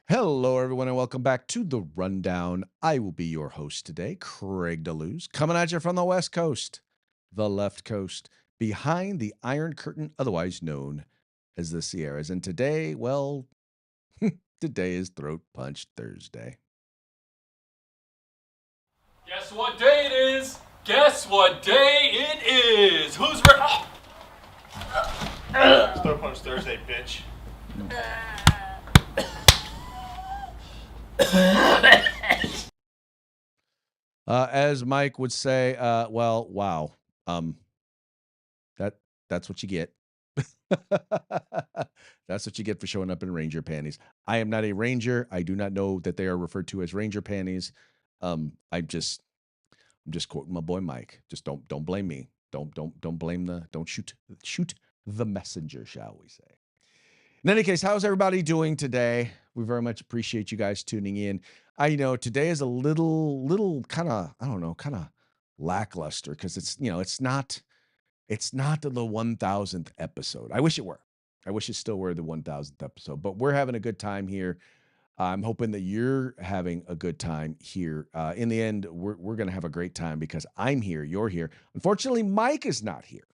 Hello, everyone, and welcome back to The Rundown. I will be your host today, Craig DeLuz, coming at you from the West Coast, the left coast, behind the Iron Curtain, otherwise known as the Sierras. And today, well, today is Throat Punch Thursday. Guess what day it is? Guess what day it is? Who's ready? It's Throw Punch Thursday, bitch. As Mike would say, wow. That's what you get. That's what you get for showing up in ranger panties. I am not a ranger. I do not know that they are referred to as ranger panties. I'm just quoting my boy Mike. Just don't blame me. Don't blame don't shoot the messenger, shall we say. In any case, how's everybody doing today? We very much appreciate you guys tuning in. I know today is a little kind of, I don't know, kind of lackluster because it's not the 1000th episode. I wish it were. I wish it still were the 1000th episode, but we're having a good time here. I'm hoping that you're having a good time here. In the end, we're going to have a great time because I'm here, you're here. Unfortunately, Mike is not here,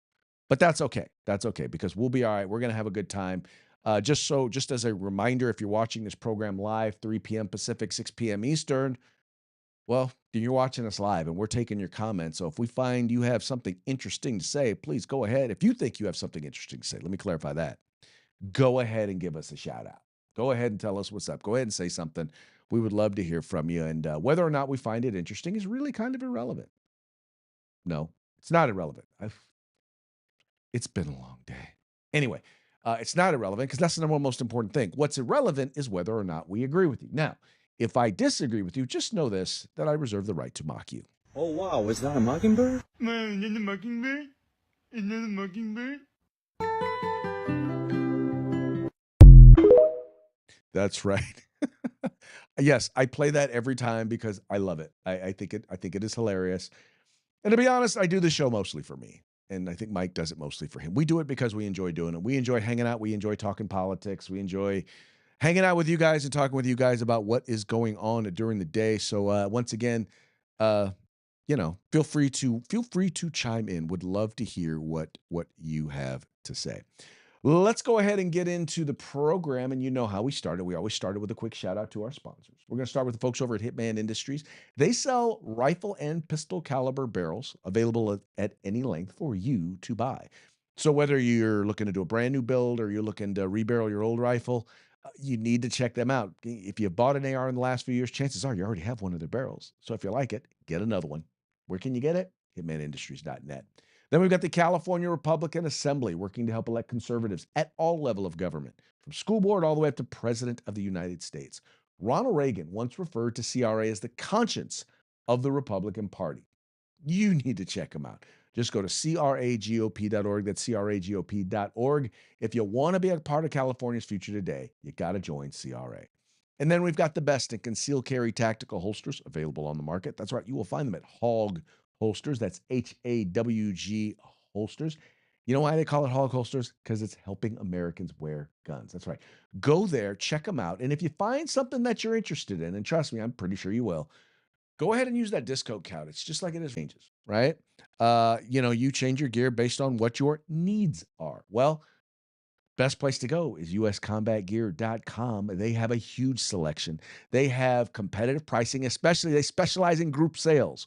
but that's okay. That's okay because we'll be all right. We're going to have a good time. Just as a reminder, if you're watching this program live, 3 p.m. Pacific, 6 p.m. Eastern, well, you're watching us live and we're taking your comments. So if we find you have something interesting to say, please go ahead. If you think you have something interesting to say, let me clarify that. Go ahead and give us a shout out. Go ahead and tell us what's up. Go ahead and say something. We would love to hear from you. And whether or not we find it interesting is really kind of irrelevant. No, it's not irrelevant. It's been a long day. Anyway, it's not irrelevant because that's the number one most important thing. What's irrelevant is whether or not we agree with you. Now, if I disagree with you, just know this, that I reserve the right to mock you. Oh, wow, is that a mockingbird? Man, is that a mockingbird? Is that a mockingbird? That's right. Yes, I play that every time because I love it. I think it is hilarious. And to be honest, I do the show mostly for me. And I think Mike does it mostly for him. We do it because we enjoy doing it. We enjoy hanging out. We enjoy talking politics. We enjoy hanging out with you guys and talking with you guys about what is going on during the day. So once again, feel free to chime in. Would love to hear what you have to say. Let's go ahead and get into the program. And you know how we started. We always started with a quick shout out to our sponsors. We're going to start with the folks over at Hitman Industries. They sell rifle and pistol caliber barrels available at any length for you to buy. So whether you're looking to do a brand new build or you're looking to rebarrel your old rifle, you need to check them out. If you bought an AR in the last few years, chances are you already have one of their barrels. So if you like it, get another one. Where can you get it? Hitmanindustries.net. Then we've got the California Republican Assembly working to help elect conservatives at all level of government, from school board all the way up to President of the United States. Ronald Reagan once referred to CRA as the conscience of the Republican Party. You need to check them out. Just go to cragop.org. That's cragop.org. If you want to be a part of California's future today, you got to join CRA. And then we've got the best in concealed carry tactical holsters available on the market. That's right. You will find them at Hog Holsters. That's HAWG Holsters. You know why they call it Hog Holsters? Because it's helping Americans wear guns. That's right. Go there, check them out. And if you find something that you're interested in, and trust me, I'm pretty sure you will, go ahead and use that discount code. It's just like it is changes, right? You change your gear based on what your needs are. Well, best place to go is uscombatgear.com. They have a huge selection. They have competitive pricing, especially they specialize in group sales.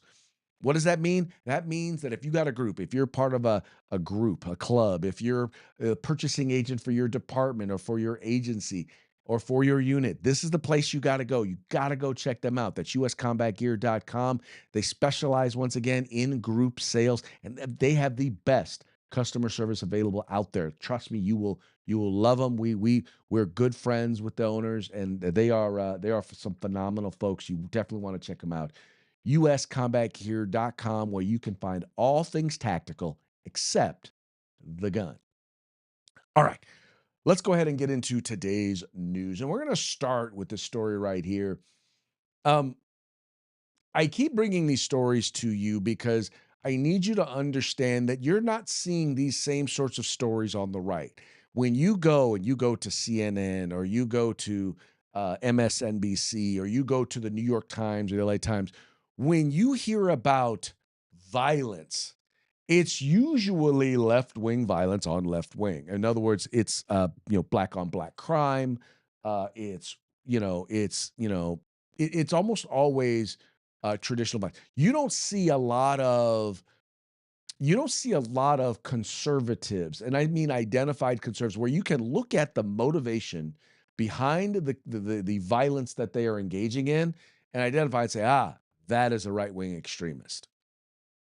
What does that mean? That means that if you got a group, if you're part of a group, a club, if you're a purchasing agent for your department or for your agency or for your unit, this is the place you got to go. You got to go check them out. That's uscombatgear.com. They specialize, once again, in group sales, and they have the best customer service available out there. Trust me, you will love them. We're good friends with the owners, and they are some phenomenal folks. You definitely want to check them out. uscombatgear.com, where you can find all things tactical except the gun. All right, let's go ahead and get into today's news. And we're going to start with the story right here. I keep bringing these stories to you because I need you to understand that you're not seeing these same sorts of stories on the right. When you go to CNN or you go to MSNBC, or you go to the New York Times or the LA Times, when you hear about violence, it's usually left-wing violence on left wing. In other words, it's black on black crime. It's you know, it's you know, it's almost always traditional violence. You don't see a lot of conservatives, and I mean identified conservatives, where you can look at the motivation behind the violence that they are engaging in and identify and say, that is a right-wing extremist,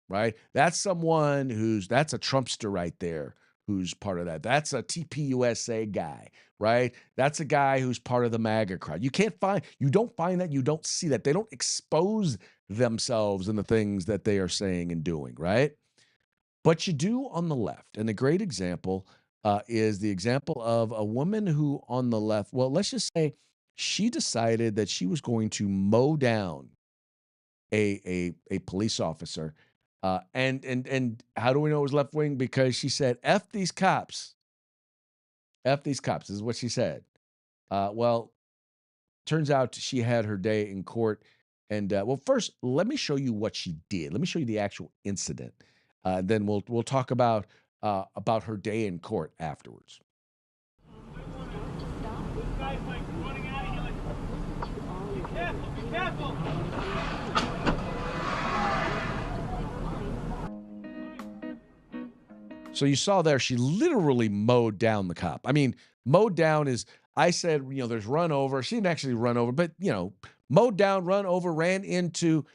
right? That's a Trumpster right there who's part of that. That's a TPUSA guy, right? That's a guy who's part of the MAGA crowd. You don't find that, you don't see that. They don't expose themselves in the things that they are saying and doing, right? But you do on the left. And a great example is the example of a woman who on the left, well, let's just say she decided that she was going to mow down a police officer. And how do we know it was left wing? Because she said, "F these cops, F these cops." This is what she said. Well, turns out she had her day in court. And well, first, let me show you what she did. Let me show you the actual incident. Then we'll talk about her day in court afterwards. Be careful! So you saw there, she literally mowed down the cop. I mean, mowed down is, I said, there's run over. She didn't actually run over, but, mowed down, run over, ran into,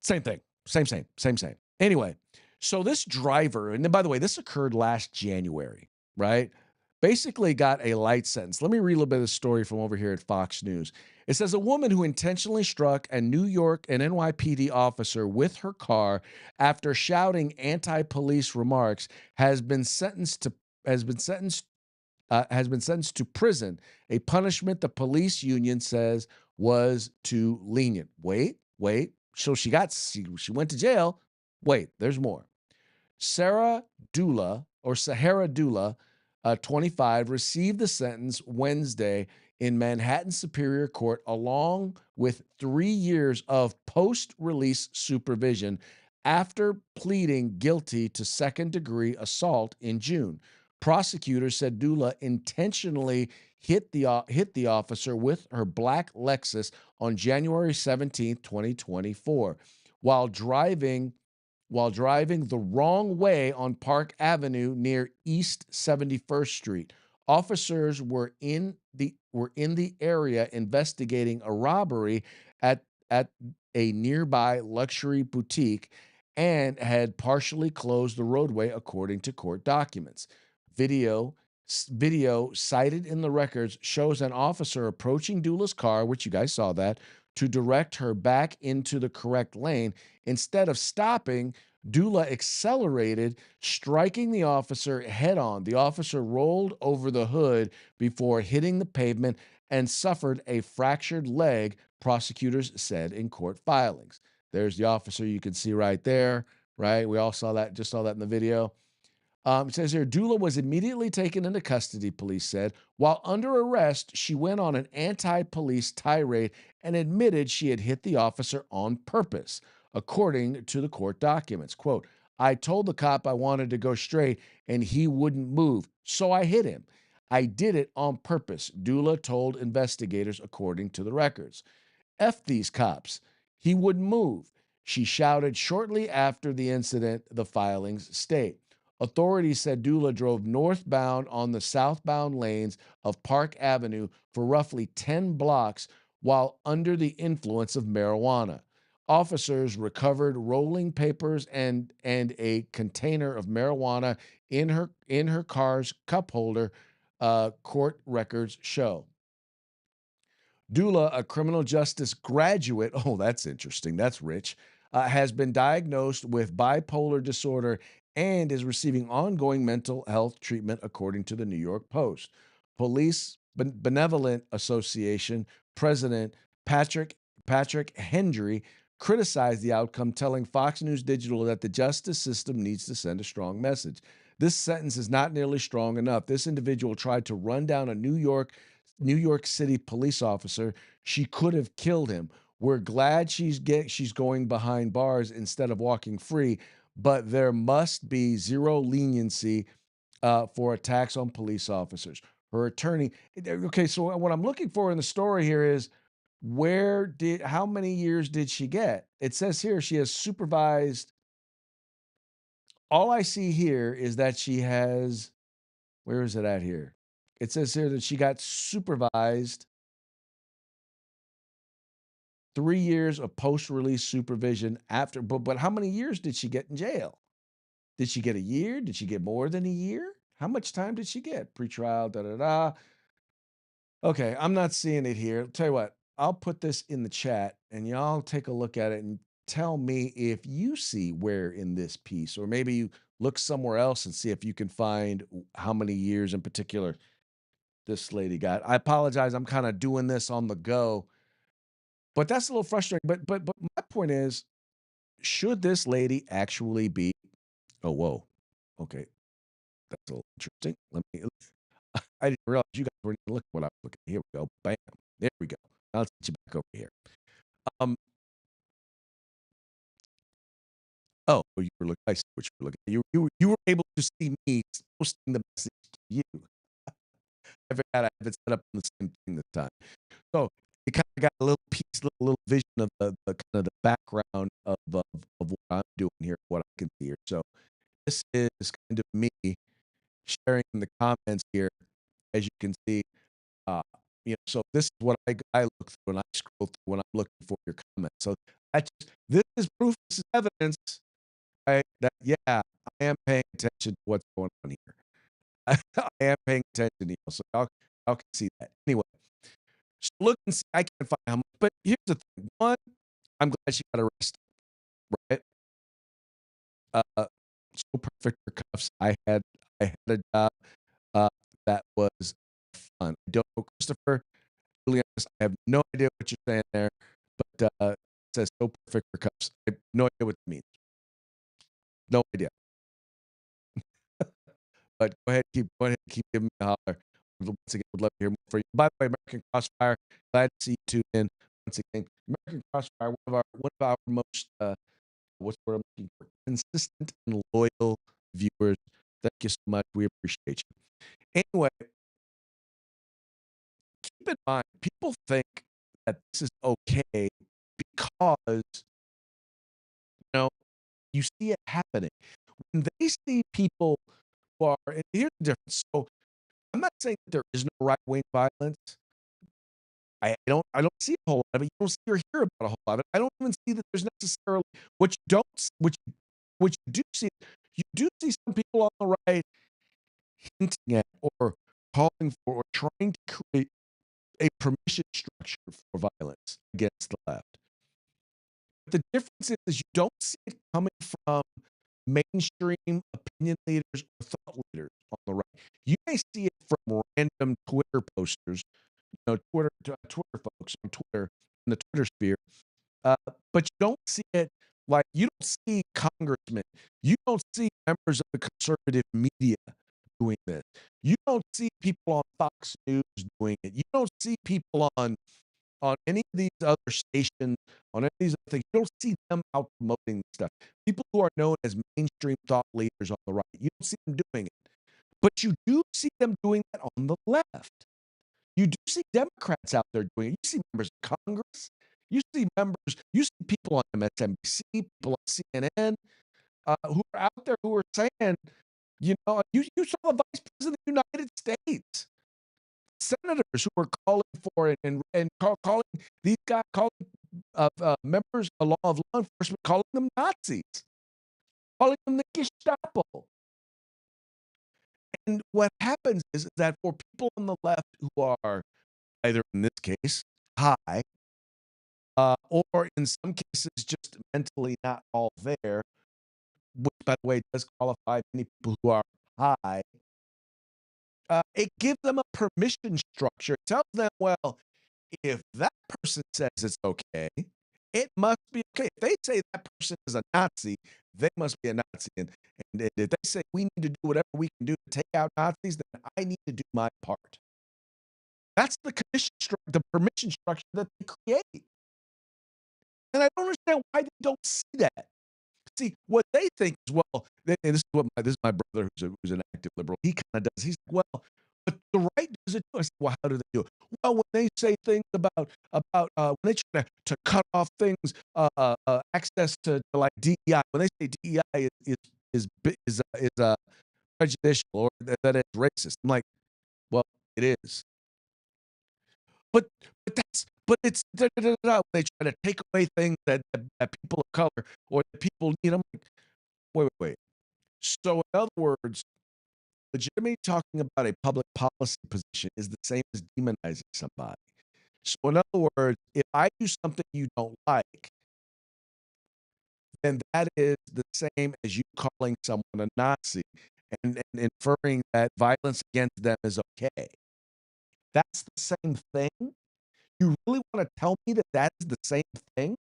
same thing. Same. Anyway, so this driver, and then by the way, this occurred last January, right? Basically got a light sentence. Let me read a little bit of the story from over here at Fox News. It says a woman who intentionally struck a New York and NYPD officer with her car after shouting anti-police remarks has been sentenced to prison, a punishment the police union says was too lenient. Wait. So she went to jail. Wait, there's more. Sahara Dula, 25, received the sentence Wednesday in Manhattan Superior Court, along with 3 years of post-release supervision after pleading guilty to second-degree assault in June. Prosecutors said Dula intentionally hit the officer with her black Lexus on January 17th, 2024, while driving the wrong way on Park Avenue near East 71st Street. Officers were in the area investigating a robbery at a nearby luxury boutique and had partially closed the roadway according to court documents. Video Video cited in the records shows an officer approaching Dula's car, which you guys saw that, to direct her back into the correct lane. Instead of stopping, Dula accelerated, striking the officer head on. The officer rolled over the hood before hitting the pavement and suffered a fractured leg, prosecutors said in court filings. There's the officer you can see right there, right? We all just saw that in the video. It says here, Dula was immediately taken into custody, police said. While under arrest, she went on an anti-police tirade and admitted she had hit the officer on purpose, according to the court documents. Quote, I told the cop I wanted to go straight and he wouldn't move, so I hit him. I did it on purpose, Dula told investigators, according to the records. F these cops. He wouldn't move, she shouted shortly after the incident, the filings state. Authorities said Dula drove northbound on the southbound lanes of Park Avenue for roughly 10 blocks while under the influence of marijuana. Officers recovered rolling papers and a container of marijuana in her car's cup holder, court records show. Dula, a criminal justice graduate, oh, that's interesting, that's rich, has been diagnosed with bipolar disorder and is receiving ongoing mental health treatment, according to the New York Post. Police Benevolent Association President Patrick Hendry criticized the outcome, telling Fox News Digital that the justice system needs to send a strong message. This sentence is not nearly strong enough. This individual tried to run down a New York New York City police officer. She could have killed him. We're glad she's going behind bars instead of walking free, but there must be zero leniency for attacks on police officers. Her attorney. Okay, so what I'm looking for in the story here is how many years did she get? It says here she has supervised. All I see here is that she has, where is it at here? It says here that she got supervised 3 years of post-release supervision after, but how many years did she get in jail? Did she get a year? Did she get more than a year? How much time did she get? Pretrial, da da da. Okay, I'm not seeing it here. Tell you what, I'll put this in the chat and y'all take a look at it and tell me if you see where in this piece, or maybe you look somewhere else and see if you can find how many years in particular this lady got. I apologize. I'm kind of doing this on the go, but that's a little frustrating. But my point is, should this lady actually be? Oh, whoa. Okay, that's a little interesting. Let me. I didn't realize you guys weren't even looking what I was looking at. Here we go. Bam. There we go. I'll take you back over here. Um. Oh, you were looking. I see what you were looking at. You were able to see me posting the message to you. I forgot I have it set up on the same thing this time. So you kind of got a little piece, little vision of the kind of the background of what I'm doing here, what I can see here. So this is kind of me sharing in the comments here, as you can see. Uh, so this is what I look through when I scroll through when I'm looking for your comments. So this is proof, this is evidence, right? That yeah, I am paying attention to what's going on here. I am paying attention to you, so y'all can see that. Anyway, so look and see. I can't find how much, but here's the thing. One, I'm glad she got arrested, right? So perfect for cuffs. I had a job uh, that was fun. I don't know Christopher. Really honest, I have no idea what you're saying there, but it says so perfect for cuffs. I have no idea what it means. No idea. But go ahead, keep giving me a holler. Once again, would love to hear more from you. By the way, American Crossfire, glad to see you tune in once again. American Crossfire, one of our most what's the word I'm looking for? Consistent and loyal viewers. Thank you so much. We appreciate you. Anyway, keep in mind, people think that this is okay because know you see it happening. When they see people who are, and here's the difference. So I'm not saying that there is no right wing violence. I don't see a whole lot of it. You don't see or hear about a whole lot of it. I don't even see that there's necessarily what you don't what you do see. You do see some people on the right hinting at or calling for or trying to create a permission structure for violence against the left. But the difference is you don't see it coming from mainstream opinion leaders or thought leaders on the right. You may see it from random Twitter posters, Twitter folks on Twitter in the Twitter sphere, but you don't see it like you don't see congressmen, you don't see members of the conservative media doing this. You don't see people on Fox News doing it. You don't see people on any of these other stations, on any of these other things. You don't see them out promoting this stuff. People who are known as mainstream thought leaders on the right, you don't see them doing it. But you do see them doing that on the left. You do see Democrats out there doing it. You see members of Congress. You see people on MSNBC, people on CNN, who are out there who are saying, you saw the Vice President of the United States, senators who are calling for it and calling these guys, calling members of law enforcement, calling them Nazis, calling them the Gestapo. And what happens is that for people on the left who are either in this case high, or in some cases just mentally not all there, which by the way does qualify many people who are high, it gives them a permission structure. It tells them, well, if that person says it's okay, it must be okay. If they say that person is a Nazi, they must be a Nazi. And if they say we need to do whatever we can do to take out Nazis, then I need to do my part. That's the permission structure that they create. And I don't understand why they don't see that. See, what they think is, well, and this is my brother who's an active liberal. He kinda does. He's like, "Well, but the right does it too." I said, "Well, how do they do it?" Well, when they say things when they try to cut off things, access to, like, DEI, when they say DEI is prejudicial or that it's racist. I'm like, "Well, it is." But but it's da da da da da, when they try to take away things that people of color or that people need. I'm like, "Wait, wait, wait." So, in other words, legitimately talking about a public policy position is the same as demonizing somebody. So, in other words, if I do something you don't like, then that is the same as you calling someone a Nazi and inferring that violence against them is okay. That's the same thing? You really wanna tell me that that is the same thing?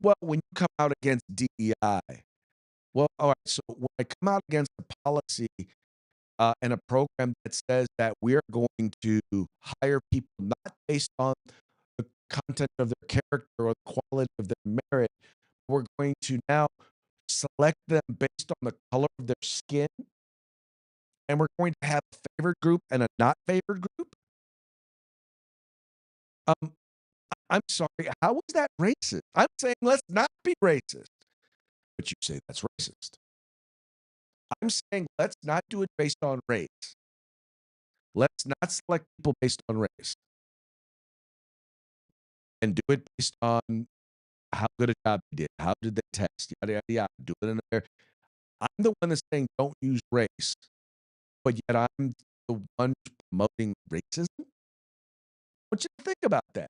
Well, when you come out against DEI, well, alright, so when I come out against a policy and a program that says that we're going to hire people not based on the content of their character or the quality of their merit. We're going to now select them based on the color of their skin, and we're going to have a favored group and a not favored group. Um, I'm sorry, how is that racist? I'm saying let's not be racist, but you say that's racist. I'm saying let's not do it based on race. Let's not select people based on race and do it based on how good a job they did, how did they test, yada, yada, yada, do it in there. I'm the one that's saying don't use race, but yet I'm the one promoting racism? I want you to think about that.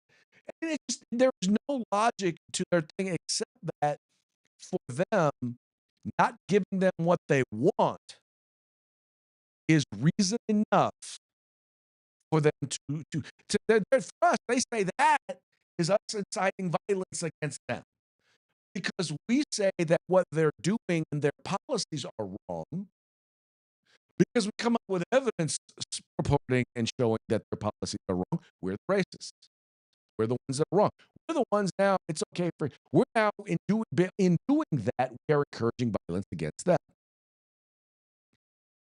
And it just there's no logic to their thing except that for them, not giving them what they want is reason enough for them to for us, they say that is us inciting violence against them. Because we say that what they're doing and their policies are wrong, because we come up with evidence purporting and showing that their policies are wrong, we're the racists. We're the ones that are wrong. We're the ones now, it's okay for, we're now in doing that, we are encouraging violence against them,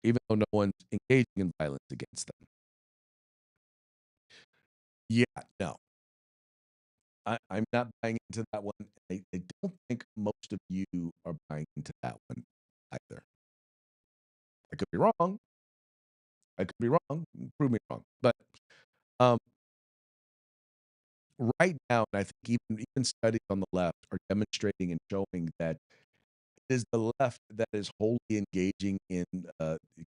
even though no one's engaging in violence against them. Yeah, no, I'm not buying into that one. I don't think most of you are buying into that one either. I could be wrong. I could be wrong. Prove me wrong. But um, right now, and I think even studies on the left are demonstrating and showing that it is the left that is wholly engaging in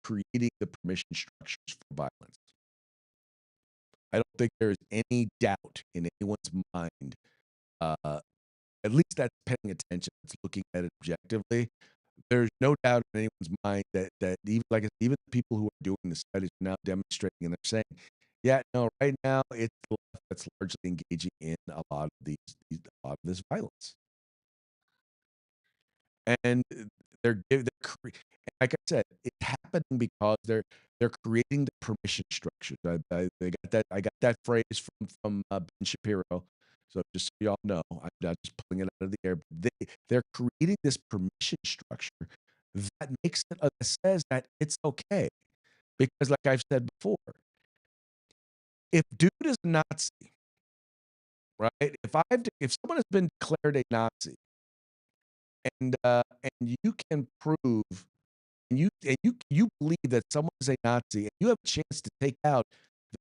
creating the permission structures for violence. I don't think there is any doubt in anyone's mind, at least that's paying attention, that's looking at it objectively. There's no doubt in anyone's mind that even the people who are doing the studies are now demonstrating, and they're saying, "Yeah, no, right now it's the left that's largely engaging in a lot of a lot of this violence." And like I said, it's happening because they're creating the permission structures. I got that phrase from Ben Shapiro. So just so y'all know, I'm not just pulling it out of the air. But they're creating this permission structure that makes it that says that it's okay. Because like I've said before, if dude is a Nazi, right? If someone has been declared a Nazi and you can prove and you believe that someone is a Nazi and you have a chance to take out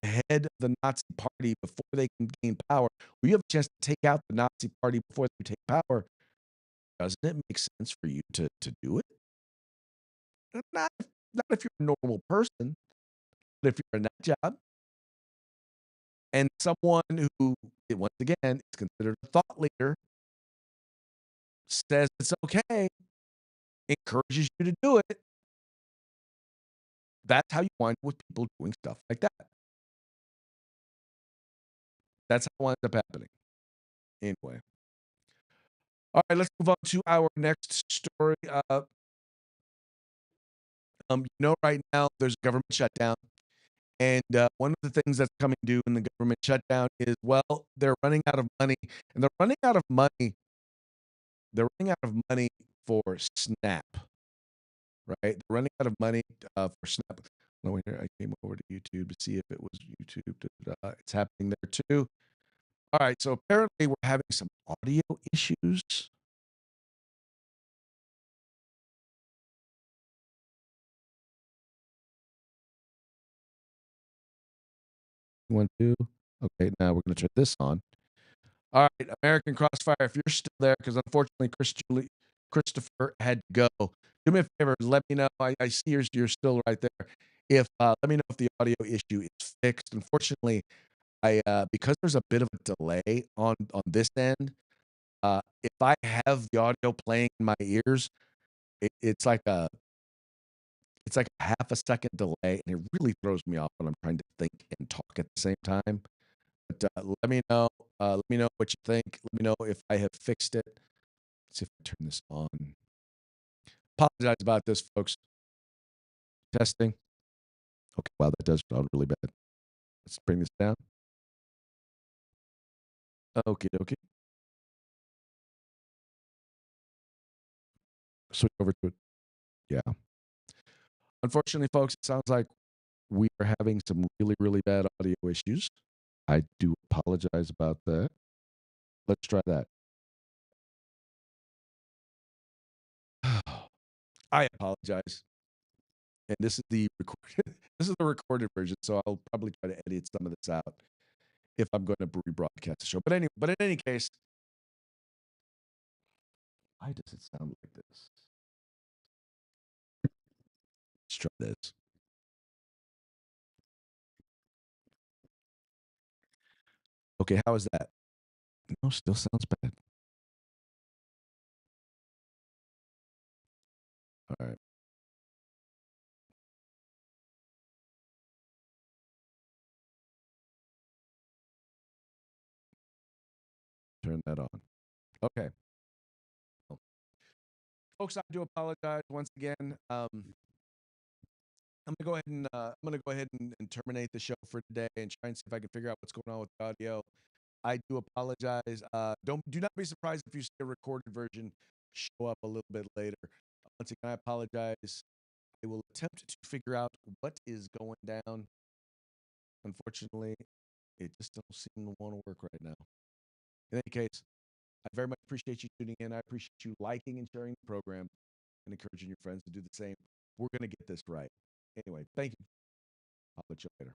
the head of the Nazi party before they can gain power, or you have a chance to take out the Nazi party before they take power, doesn't it make sense for you to do it? Not not if you're a normal person, but if you're in that job and someone who, once again, is considered a thought leader, says it's okay, encourages you to do it, that's how you wind up with people doing stuff like that. That's how it winds up happening. Anyway. All right, let's move on to our next story. Right now there's a government shutdown, And one of the things that's coming due in the government shutdown is, well, they're running out of money, and they're running out of money. They're running out of money for Snap, right? They're running out of money for Snap. No, here I came over to YouTube to see if it was YouTube. It's happening there too. All right, so apparently we're having some audio issues. One, two. Okay, now we're going to turn this on. All right, American Crossfire, if you're still there, because unfortunately Christopher had to go. Do me a favor, let me know. I see you're still right there. If let me know if the audio issue is fixed. Unfortunately, I because there's a bit of a delay on this end. If I have the audio playing in my ears, it's like a half a second delay, and it really throws me off when I'm trying to think and talk at the same time. But let me know. Let me know what you think. Let me know if I have fixed it. Let's see if I turn this on. Apologize about this, folks. Testing. Okay, wow, that does sound really bad. Let's bring this down. Okay, okay. Switch over to it. Yeah. Unfortunately, folks, it sounds like we are having some really, really bad audio issues. I do apologize about that. Let's try that. I apologize. And this is the recorded this is the recorded version, so I'll probably try to edit some of this out if I'm going to rebroadcast the show. But in any case, why does it sound like this? Let's try this. Okay, how is that? No, still sounds bad. All right. Turn that on. Okay. Well, folks, I do apologize once again. I'm gonna go ahead and terminate the show for today and try and see if I can figure out what's going on with the audio. I do apologize. Do not be surprised if you see a recorded version show up a little bit later. Once again, I apologize. I will attempt to figure out what is going down. Unfortunately, it just don't seem to want to work right now. In any case, I very much appreciate you tuning in. I appreciate you liking and sharing the program and encouraging your friends to do the same. We're going to get this right. Anyway, thank you. I'll let you later.